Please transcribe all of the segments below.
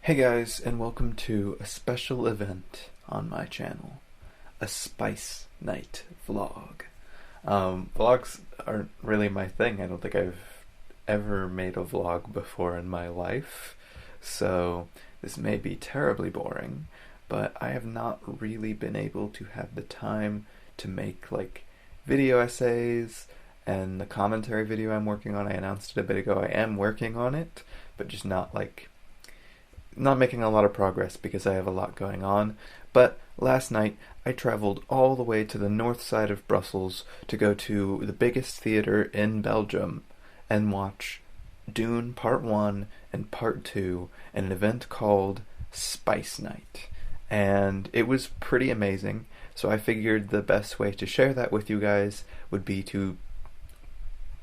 Hey guys, and welcome to a special event on my channel, a Spice Night vlog. Vlogs aren't really my thing. I don't think I've ever made a vlog before in my life, so this may be terribly boring, but I have not really been able to have the time to make video essays, and the commentary video I'm working on, I announced it a bit ago, I am working on it, but just not making a lot of progress because I have a lot going on. But last night I traveled all the way to the north side of Brussels to go to the biggest theater in Belgium and watch Dune Part 1 and Part 2 in an event called Spice Night. And it was pretty amazing, so I figured the best way to share that with you guys would be to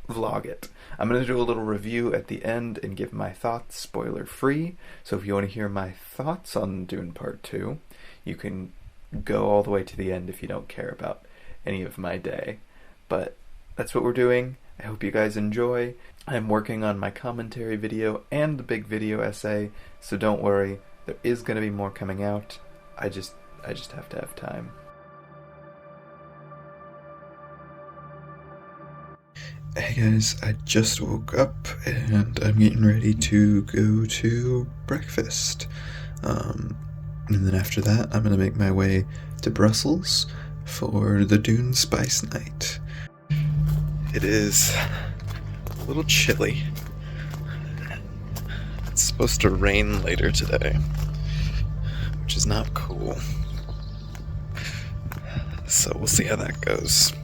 vlog it. I'm going to do a little review at the end and give my thoughts spoiler free, so if you want to hear my thoughts on Dune Part 2, you can go all the way to the end if you don't care about any of my day. But that's what we're doing. I hope you guys enjoy. I'm working on my commentary video and the big video essay, so don't worry, there is going to be more coming out. I just have to have time. Hey guys, I just woke up and I'm getting ready to go to breakfast. And then after that, I'm gonna make my way to Brussels for the Dune Spice Night. It is a little chilly. It's supposed to rain later today, which is not cool. So we'll see how that goes.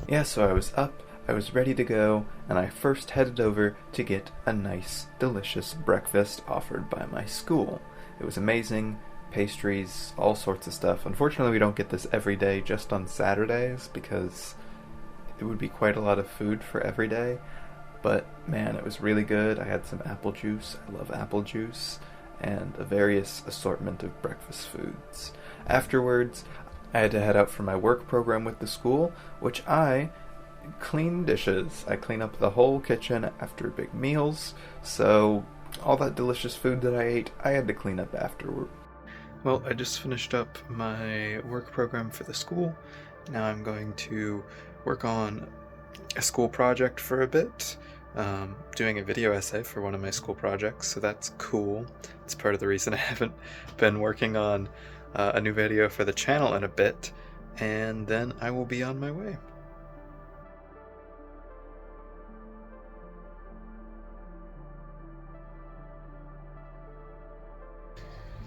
Yeah, so I was up, I was ready to go, and I first headed over to get a nice, delicious breakfast offered by my school. It was amazing, pastries, all sorts of stuff. Unfortunately, we don't get this every day, just on Saturdays, because it would be quite a lot of food for every day. But man, it was really good. I had some apple juice, I love apple juice, and a various assortment of breakfast foods. Afterwards, I had to head out for my work program with the school, which I clean dishes. I clean up the whole kitchen after big meals, so all that delicious food that I ate, I had to clean up afterward. Well, I just finished up my work program for the school. Now I'm going to work on a school project for a bit, doing a video essay for one of my school projects, so that's cool. It's part of the reason I haven't been working on a new video for the channel in a bit, and then I will be on my way.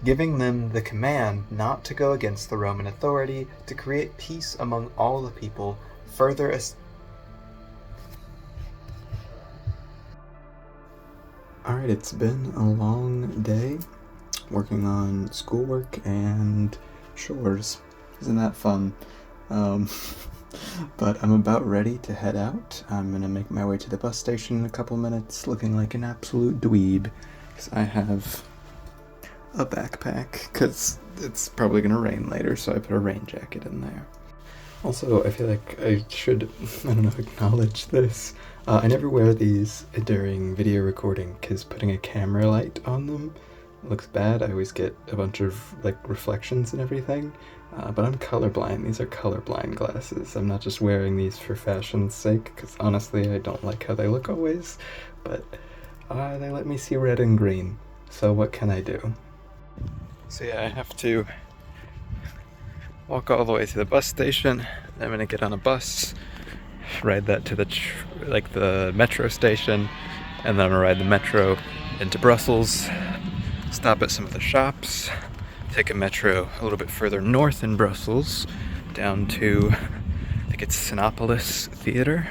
Giving them the command not to go against the Roman authority, to create peace among all the people, further Alright, it's been a long day working on schoolwork and chores. Isn't that fun? But I'm about ready to head out. I'm gonna make my way to the bus station in a couple minutes, looking like an absolute dweeb, because I have a backpack, because it's probably gonna rain later, so I put a rain jacket in there. Also, I feel like I should, acknowledge this. I never wear these during video recording, because putting a camera light on them looks bad. I always get a bunch of reflections and everything, but I'm colorblind. These are colorblind glasses. I'm not just wearing these for fashion's sake, because honestly I don't like how they look always, but they let me see red and green, so what can I do? So yeah, I have to walk all the way to the bus station. I'm gonna get on a bus, ride that to the metro station, and then I'm gonna ride the metro into Brussels, stop at some of the shops, take a metro a little bit further north in Brussels, down to, I think it's Kinepolis Theater.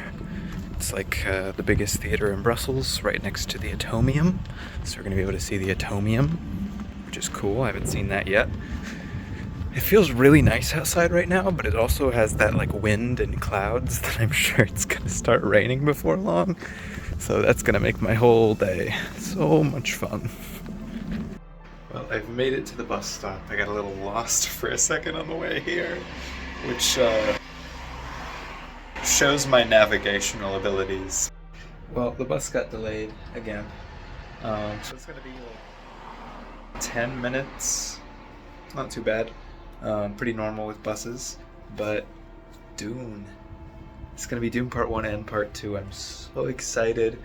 It's the biggest theater in Brussels, right next to the Atomium. So we're gonna be able to see the Atomium, which is cool. I haven't seen that yet. It feels really nice outside right now, but it also has that wind and clouds that I'm sure it's gonna start raining before long. So that's gonna make my whole day so much fun. Well, I've made it to the bus stop. I got a little lost for a second on the way here, which shows my navigational abilities. Well, the bus got delayed again, so it's gonna be 10 minutes. Not too bad. Pretty normal with buses. But Dune. It's gonna be Dune Part 1 and Part 2. I'm so excited.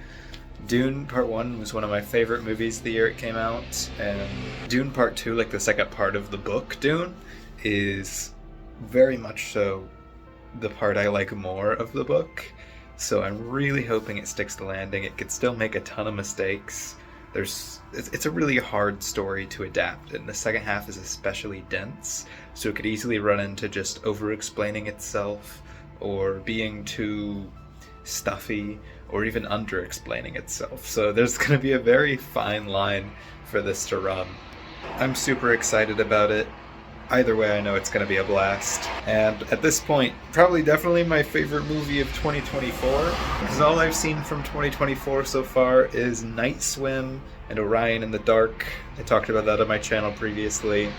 Dune Part 1 was one of my favorite movies the year it came out, and Dune Part 2, like the second part of the book Dune, is very much so the part I like more of the book. So I'm really hoping it sticks the landing. It could still make a ton of mistakes. It's a really hard story to adapt, and the second half is especially dense, so it could easily run into just over-explaining itself, or being too stuffy, or even under-explaining itself. So there's going to be a very fine line for this to run. I'm super excited about it. Either way, I know it's going to be a blast. And at this point, probably definitely my favorite movie of 2024, because all I've seen from 2024 so far is Night Swim and Orion in the Dark. I talked about that on my channel previously.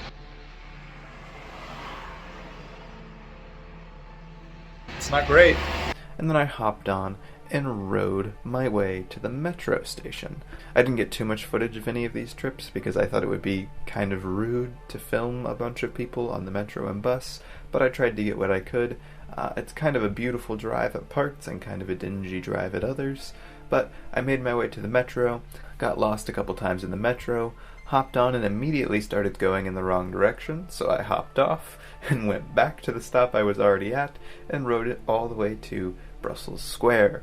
It's not great. And then I hopped on and rode my way to the metro station. I didn't get too much footage of any of these trips because I thought it would be kind of rude to film a bunch of people on the metro and bus, but I tried to get what I could. It's kind of a beautiful drive at parts and kind of a dingy drive at others, but I made my way to the metro, got lost a couple times in the metro, hopped on and immediately started going in the wrong direction, so I hopped off and went back to the stop I was already at and rode it all the way to Brussels Square.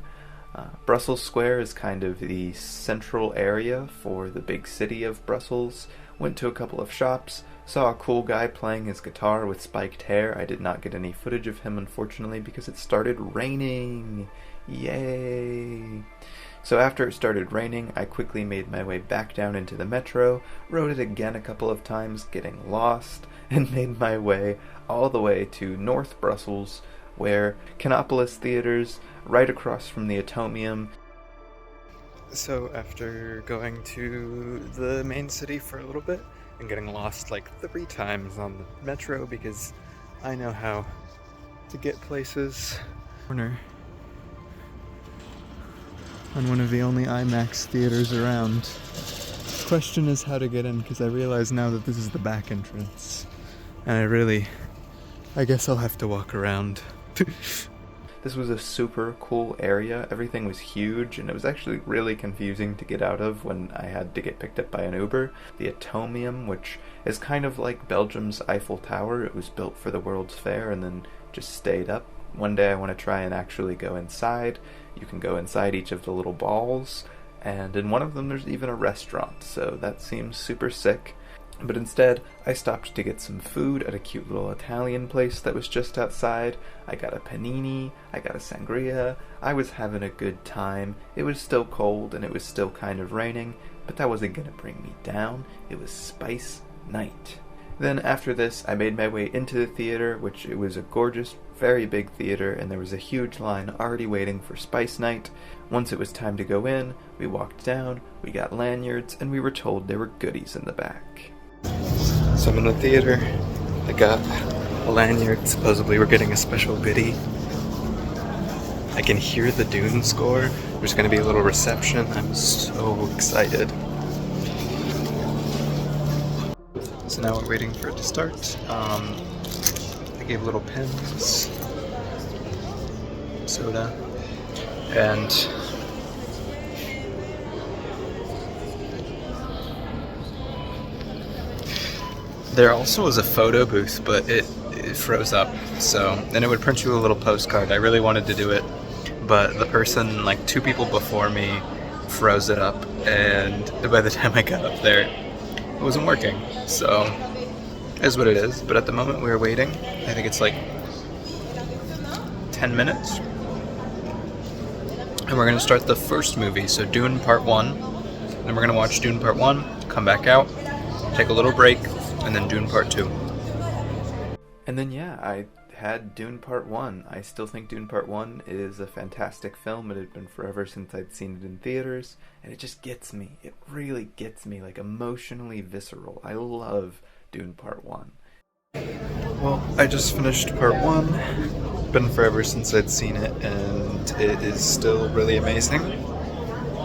Brussels Square is kind of the central area for the big city of Brussels. Went to a couple of shops, saw a cool guy playing his guitar with spiked hair. I did not get any footage of him, unfortunately, because it started raining. Yay! So after it started raining, I quickly made my way back down into the metro, rode it again a couple of times, getting lost, and made my way all the way to North Brussels, where Kinepolis Theaters, right across from the Atomium. So after going to the main city for a little bit and getting lost like 3 times on the metro because I know how to get places. Corner on one of the only IMAX theaters around. Question is how to get in, because I realize now that this is the back entrance, and I guess I'll have to walk around. This was a super cool area. Everything was huge, and it was actually really confusing to get out of when I had to get picked up by an Uber. The Atomium, which is kind of like Belgium's Eiffel Tower, it was built for the World's Fair and then just stayed up. One day I want to try and actually go inside. You can go inside each of the little balls, and in one of them there's even a restaurant, so that seems super sick. But instead, I stopped to get some food at a cute little Italian place that was just outside. I got a panini, I got a sangria. I was having a good time. It was still cold and it was still kind of raining, but that wasn't gonna bring me down. It was Spice Night. Then after this, I made my way into the theater, which it was a gorgeous, very big theater, and there was a huge line already waiting for Spice Night. Once it was time to go in, we walked down, we got lanyards, and we were told there were goodies in the back. So I'm in the theater, I got a lanyard, supposedly we're getting a special goodie. I can hear the Dune score, there's going to be a little reception, I'm so excited. So now we're waiting for it to start. I gave little pins, soda, and there also was a photo booth, but it froze up, so then it would print you a little postcard. I really wanted to do it, but the person, like 2 people before me, froze it up, and by the time I got up there, it wasn't working. So, it is what it is, but at the moment we're waiting. I think it's like 10 minutes. And we're going to start the first movie, so Dune Part 1. Then we're going to watch Dune Part 1, come back out, take a little break, and then Dune Part 2. And then yeah, I had Dune Part 1. I still think Dune Part 1 is a fantastic film. It had been forever since I'd seen it in theaters, and it just gets me. It really gets me, like emotionally visceral. I love Dune Part 1. Well, I just finished Part 1. Been forever since I'd seen it, and it is still really amazing.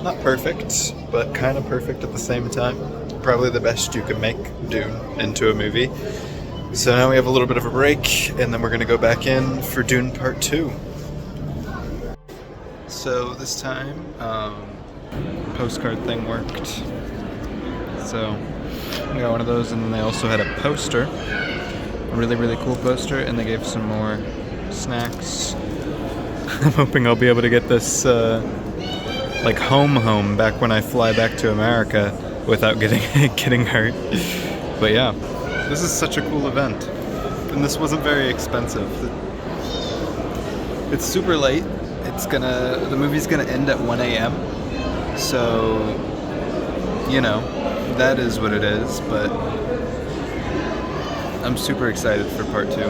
Not perfect, but kind of perfect at the same time. probably the best you can make Dune into a movie. So now we have a little bit of a break, and then we're going to go back in for Dune Part 2. So this time, postcard thing worked. So we got one of those, and then they also had a poster, a really, really cool poster, and they gave some more snacks. I'm hoping I'll be able to get this, home back when I fly back to America without getting hurt. But yeah, this is such a cool event, and this wasn't very expensive. It's super late. The movie's gonna end at 1 a.m. So, that is what it is, but I'm super excited for part 2.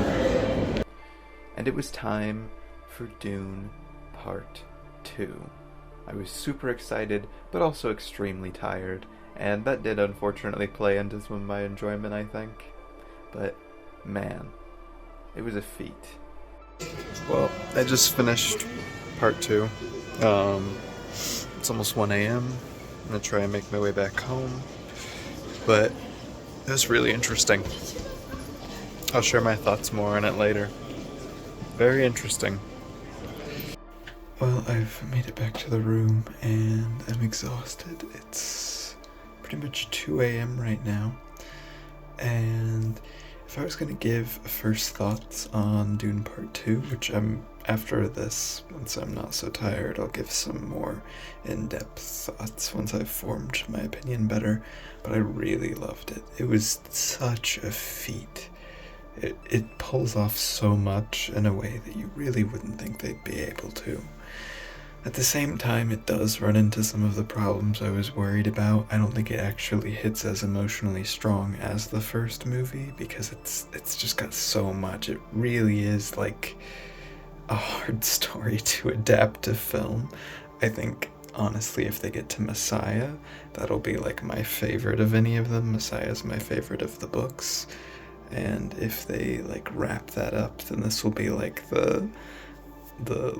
And it was time for Dune Part 2. I was super excited, but also extremely tired, and that did unfortunately play into some of my enjoyment, I think. But, man, it was a feat. Well, I just finished Part 2. It's almost 1 a.m. I'm gonna try and make my way back home, but it was really interesting. I'll share my thoughts more on it later. Very interesting. Well, I've made it back to the room, and I'm exhausted. It's pretty much 2 a.m. right now, and if I was going to give first thoughts on Dune Part 2, which after this, once I'm not so tired, I'll give some more in-depth thoughts once I've formed my opinion better, but I really loved it. It was such a feat. It pulls off so much in a way that you really wouldn't think they'd be able to. At the same time, it does run into some of the problems I was worried about. I don't think it actually hits as emotionally strong as the first movie, because it's just got so much. It really is like a hard story to adapt to film. I think, honestly, if they get to Messiah, that'll be like my favorite of any of them. Messiah's my favorite of the books. And if they wrap that up, then this will be like the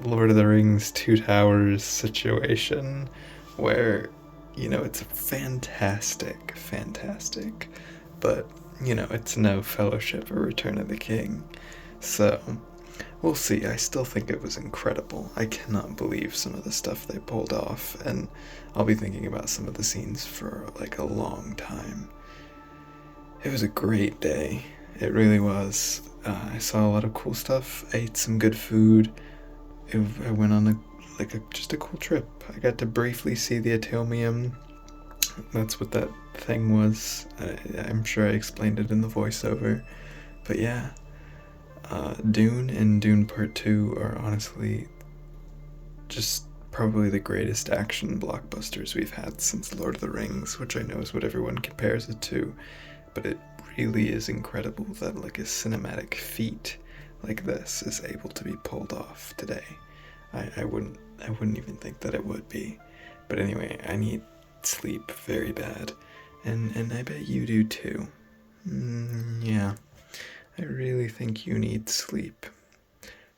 Lord of the Rings Two Towers situation, where, it's fantastic, but, it's no Fellowship or Return of the King. So, we'll see. I still think it was incredible. I cannot believe some of the stuff they pulled off, and I'll be thinking about some of the scenes for, a long time. It was a great day. It really was. I saw a lot of cool stuff. I ate some good food. I went on just a cool trip. I got to briefly see the Atomium. That's what that thing was. I'm sure I explained it in the voiceover. But yeah, Dune and Dune Part 2 are honestly just probably the greatest action blockbusters we've had since Lord of the Rings, which I know is what everyone compares it to. But it really is incredible that a cinematic feat like this is able to be pulled off today. I wouldn't even think that it would be. But anyway, I need sleep very bad, and I bet you do too. Yeah, I really think you need sleep.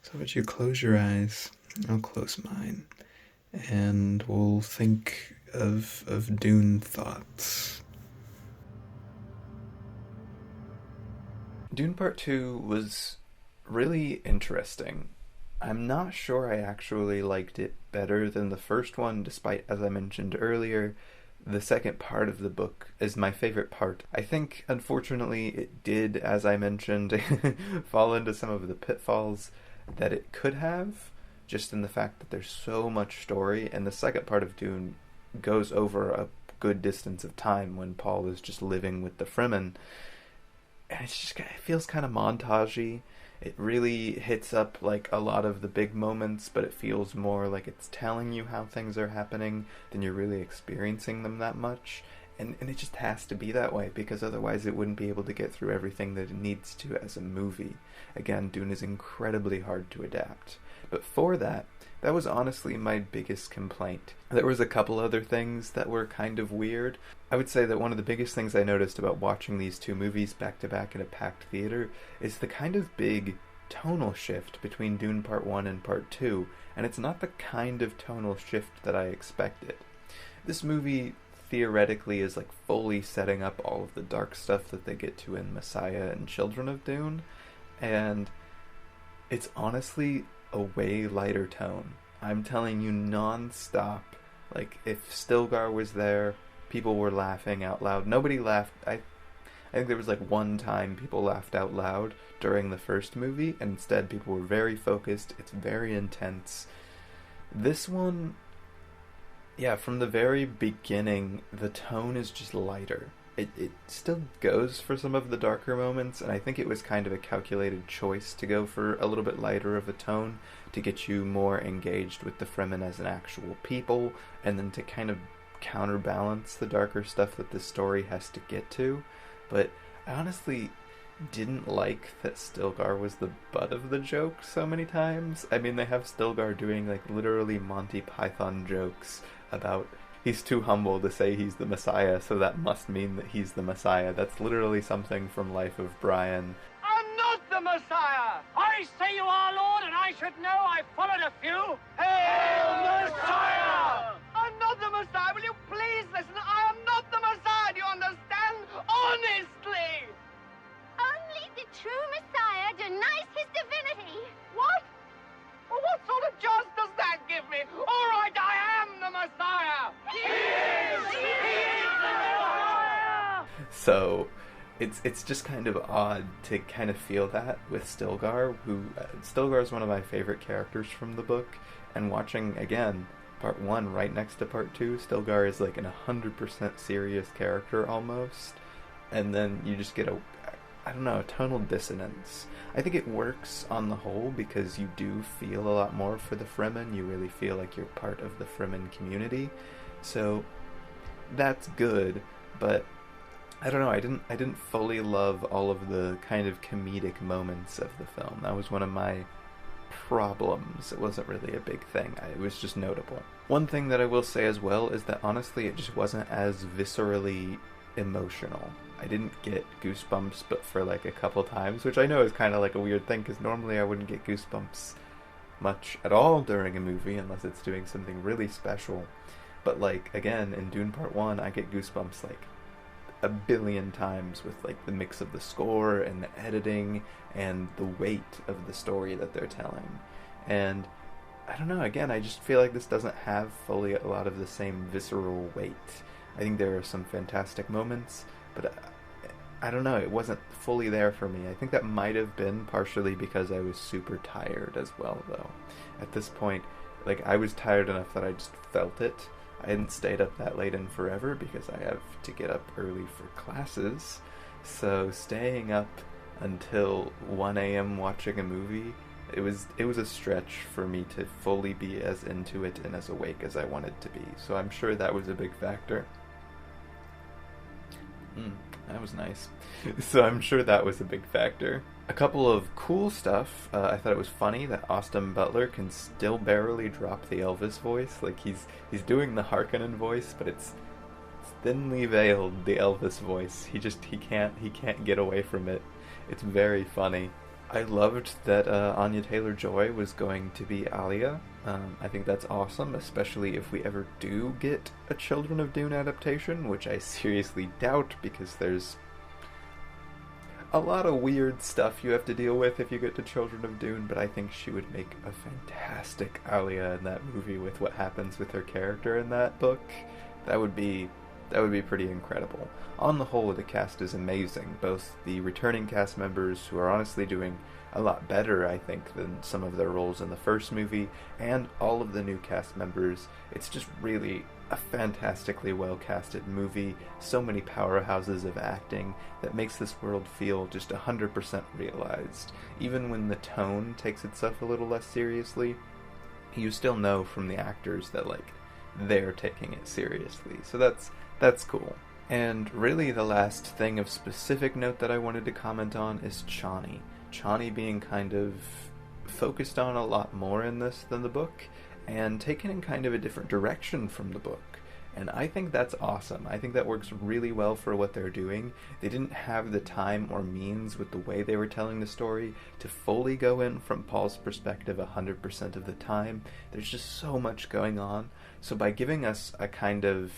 So would you close your eyes? I'll close mine, and we'll think of Dune thoughts. Dune Part 2 was really interesting. I'm not sure I actually liked it better than the first one, despite, as I mentioned earlier, the second part of the book is my favorite part. I think, unfortunately, it did, as I mentioned, fall into some of the pitfalls that it could have, just in the fact that there's so much story, and the second part of Dune goes over a good distance of time when Paul is just living with the Fremen. And it feels kind of montagey. It really hits up a lot of the big moments, but it feels more like it's telling you how things are happening than you're really experiencing them that much. And it just has to be that way, because otherwise it wouldn't be able to get through everything that it needs to as a movie. Again, Dune is incredibly hard to adapt. But for that was honestly my biggest complaint. There was a couple other things that were kind of weird. I would say that one of the biggest things I noticed about watching these two movies back-to-back in a packed theater is the kind of big tonal shift between Dune Part 1 and Part 2, and it's not the kind of tonal shift that I expected. This movie theoretically is like fully setting up all of the dark stuff that they get to in Messiah and Children of Dune, and it's honestly a way lighter tone. I'm telling you, non-stop. Like, if Stilgar was there, people were laughing out loud. Nobody laughed. I think there was like one time people laughed out loud during the first movie, and instead people were very focused. It's very intense. This one, yeah, from the very beginning, the tone is just lighter. It still goes for some of the darker moments, and I think it was kind of a calculated choice to go for a little bit lighter of a tone to get you more engaged with the Fremen as an actual people, and then to kind of counterbalance the darker stuff that this story has to get to. But I honestly didn't like that Stilgar was the butt of the joke so many times. I mean, they have Stilgar doing like literally Monty Python jokes about he's too humble to say he's the Messiah, so that must mean that he's the Messiah. That's literally something from Life of Brian. I'm not the Messiah! I say you are, Lord, and I should know I followed a few. Hail, Messiah! I'm not the Messiah. Will you please listen? I am not the Messiah. Do you understand? Honestly! Only the true Messiah denies his divinity. What? Well, what sort of chance does that give me? All right, I am the Messiah! He is! He is the Messiah! So it's just kind of odd to kind of feel that with Stilgar, who Stilgar is one of my favorite characters from the book, and watching again part 1 right next to part 2, Stilgar is like an 100% serious character almost, and then you just get a tonal dissonance. I think it works on the whole because you do feel a lot more for the Fremen. You really feel like you're part of the Fremen community, so that's good. But I don't know. I didn't fully love all of the kind of comedic moments of the film. That was one of my problems. It wasn't really a big thing. It was just notable. One thing that I will say as well is that honestly, it just wasn't as viscerally emotional. I didn't get goosebumps but for like a couple times, which I know is kind of like a weird thing because normally I wouldn't get goosebumps much at all during a movie unless it's doing something really special. But like, again, in Dune Part 1, I get goosebumps like a billion times with like the mix of the score and the editing and the weight of the story that they're telling. And I don't know, again, I just feel like this doesn't have fully a lot of the same visceral weight. I think there are some fantastic moments, but I don't know, it wasn't fully there for me. I think that might have been partially because I was super tired as well, though. At this point, like, I was tired enough that I just felt it. I hadn't stayed up that late in forever because I have to get up early for classes, so staying up until 1 a.m. watching a movie, it was a stretch for me to fully be as into it and as awake as I wanted to be, so I'm sure that was a big factor. That was nice. So I'm sure that was a big factor. A couple of cool stuff. I thought it was funny that Austin Butler can still barely drop the Elvis voice. Like he's doing the Harkonnen voice, but it's thinly veiled, the Elvis voice. He can't get away from it. It's very funny. I loved that Anya Taylor-Joy was going to be Alia. I think that's awesome, especially if we ever do get a Children of Dune adaptation, which I seriously doubt because there's a lot of weird stuff you have to deal with if you get to Children of Dune, but I think she would make a fantastic Alia in that movie with what happens with her character in that book. That would be pretty incredible. On the whole, the cast is amazing. Both the returning cast members, who are honestly doing a lot better, I think, than some of their roles in the first movie, and all of the new cast members. It's just really a fantastically well-casted movie. So many powerhouses of acting that makes this world feel just 100% realized. Even when the tone takes itself a little less seriously, you still know from the actors that, like, they're taking it seriously. So that's cool. And really the last thing of specific note that I wanted to comment on is Chani. Chani being kind of focused on a lot more in this than the book, and taken in kind of a different direction from the book. And I think that's awesome. I think that works really well for what they're doing. They didn't have the time or means with the way they were telling the story to fully go in from Paul's perspective 100% of the time. There's just so much going on. So by giving us a kind of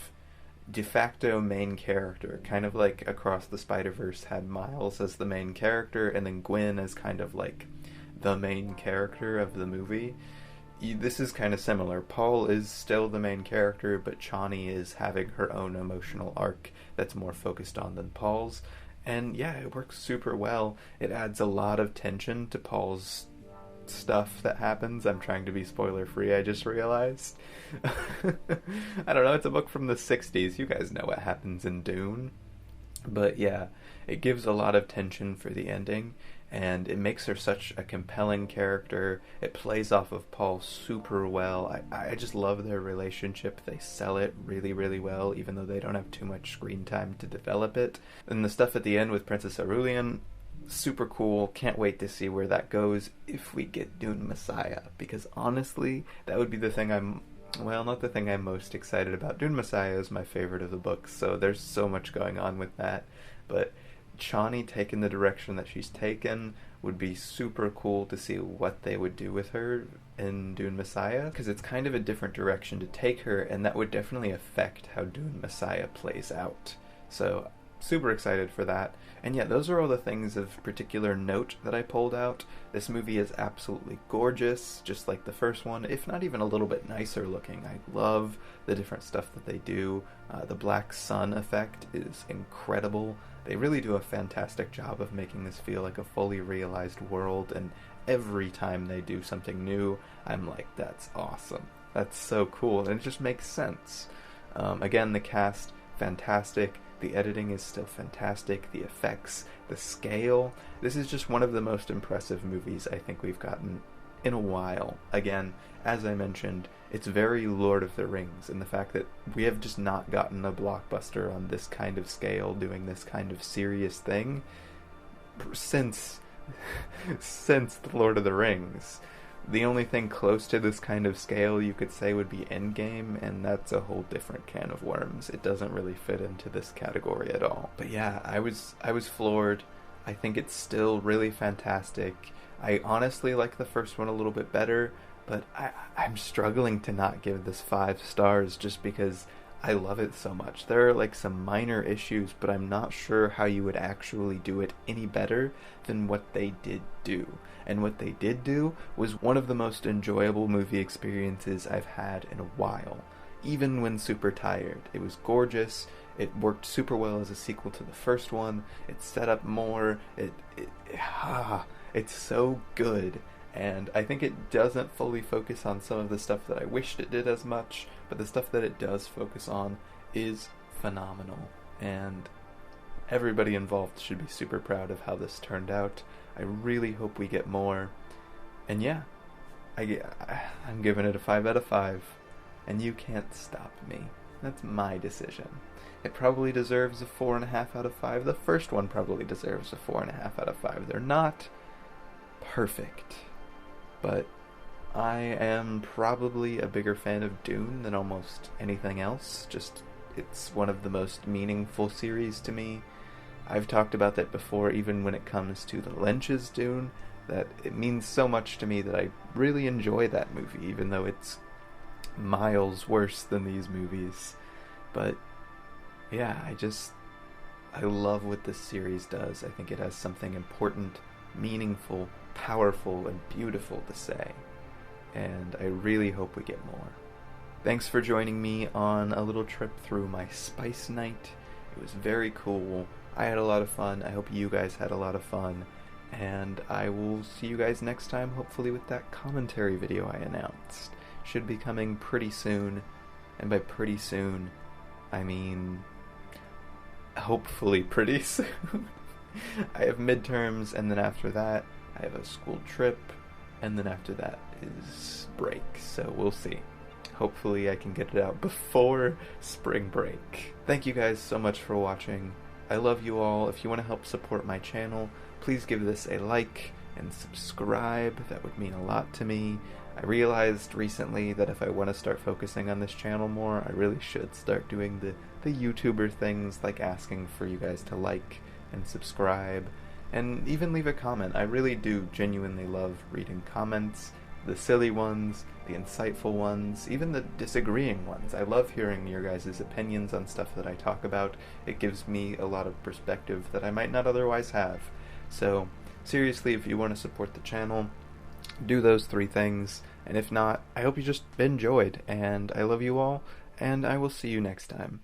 de facto main character, kind of like Across the Spider-Verse had Miles as the main character and then Gwen as kind of like the main character of the movie. This is kind of similar. Paul is still the main character, but Chani is having her own emotional arc that's more focused on than Paul's. And yeah, it works super well. It adds a lot of tension to Paul's stuff that happens. I'm trying to be spoiler free, I just realized. I don't know, it's a book from the 60s. You guys know what happens in Dune. But yeah, it gives a lot of tension for the ending, and it makes her such a compelling character. It plays off of Paul super well. I just love their relationship. They sell it really, really well, even though they don't have too much screen time to develop it. And the stuff at the end with Princess Aurelian, super cool. Can't wait to see where that goes if we get Dune Messiah, because honestly, that would be the thing not the thing I'm most excited about. Dune Messiah is my favorite of the books, so there's so much going on with that. But Chani taking the direction that she's taken would be super cool to see what they would do with her in Dune Messiah, because it's kind of a different direction to take her, and that would definitely affect how Dune Messiah plays out. So super excited for that. And yeah, those are all the things of particular note that I pulled out. This movie is absolutely gorgeous, just like the first one, if not even a little bit nicer looking. I love the different stuff that they do. The black sun effect is incredible. They really do a fantastic job of making this feel like a fully realized world, and every time they do something new, I'm like, that's awesome. That's so cool, and it just makes sense. Again, the cast, fantastic. The editing is still fantastic. The effects, the scale. This is just one of the most impressive movies I think we've gotten in a while. Again, as I mentioned, it's very Lord of the Rings, and the fact that we have just not gotten a blockbuster on this kind of scale doing this kind of serious thing since the Lord of the Rings. The only thing close to this kind of scale you could say would be Endgame, and that's a whole different can of worms. It doesn't really fit into this category at all. But yeah, I was floored. I think it's still really fantastic. I honestly like the first one a little bit better, but I'm struggling to not give this 5 stars just because I love it so much. There are like some minor issues, but I'm not sure how you would actually do it any better than what they did do. And what they did do was one of the most enjoyable movie experiences I've had in a while. Even when super tired. It was gorgeous. It worked super well as a sequel to the first one. It set up more. It's so good. And I think it doesn't fully focus on some of the stuff that I wished it did as much, but the stuff that it does focus on is phenomenal. And everybody involved should be super proud of how this turned out. I really hope we get more. And yeah, I'm giving it a 5 out of 5. And you can't stop me. That's my decision. It probably deserves a 4.5 out of 5. The first one probably deserves a 4.5 out of 5. They're not perfect, but I am probably a bigger fan of Dune than almost anything else. Just, it's one of the most meaningful series to me. I've talked about that before, even when it comes to the Lynch's Dune, that it means so much to me that I really enjoy that movie, even though it's miles worse than these movies. But yeah, I love what this series does. I think it has something important, meaningful, powerful, and beautiful to say. And I really hope we get more. Thanks for joining me on a little trip through my Spice Night. It was very cool. I had a lot of fun. I hope you guys had a lot of fun. And I will see you guys next time, hopefully with that commentary video I announced. Should be coming pretty soon. And by pretty soon, I mean hopefully pretty soon. I have midterms, and then after that, I have a school trip, and then after that is break, so we'll see. Hopefully I can get it out before spring break. Thank you guys so much for watching. I love you all. If you want to help support my channel, please give this a like and subscribe. That would mean a lot to me. I realized recently that if I want to start focusing on this channel more, I really should start doing the YouTuber things, like asking for you guys to like and subscribe, and even leave a comment. I really do genuinely love reading comments, the silly ones, the insightful ones, even the disagreeing ones. I love hearing your guys' opinions on stuff that I talk about. It gives me a lot of perspective that I might not otherwise have. So, seriously, if you want to support the channel, do those 3 things. And if not, I hope you just enjoyed, and I love you all, and I will see you next time.